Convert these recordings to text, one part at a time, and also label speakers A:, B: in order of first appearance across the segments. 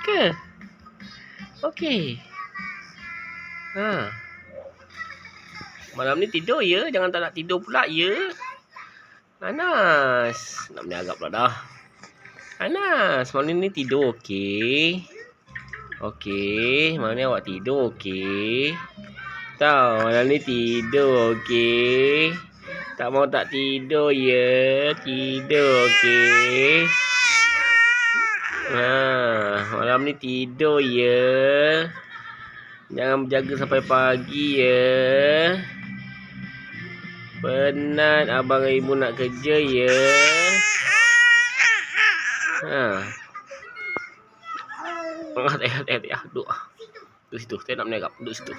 A: ke? Okey. Ha. Malam ni tidur ya? Jangan tak nak tidur pula ya? Anas. Nak meniagap pula dah. Anas, malam ni tidur okey? Okey. Malam ni awak tidur okey? Tahu malam ni tidur okey? Tak mau tak tidur ya? Tidur okey? Malam ni tidur ya? Jangan berjaga sampai pagi ya? Penat abang ibu nak kerja ya? Duduk. Duduk situ. Saya nak meniagap. Duduk situ.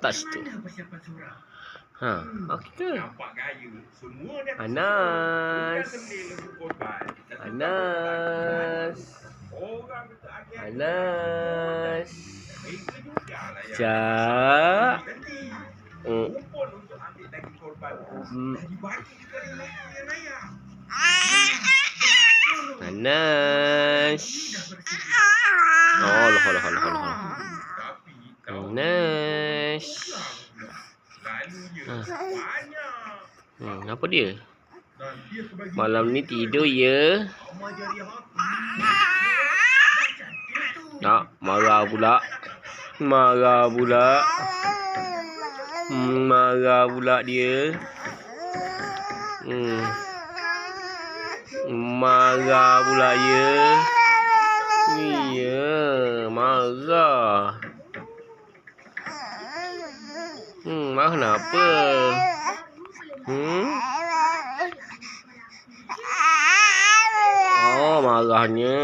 A: Tak situ. Okey ke? Anas. Anas. Anas. Cak. Anas. Alah. Anas. Apa dia? Malam ni tidur ya? Tak, marah pula. Marah pula dia. Marah pula ya. Iya, marah. Marah kenapa? Oh, marahnya.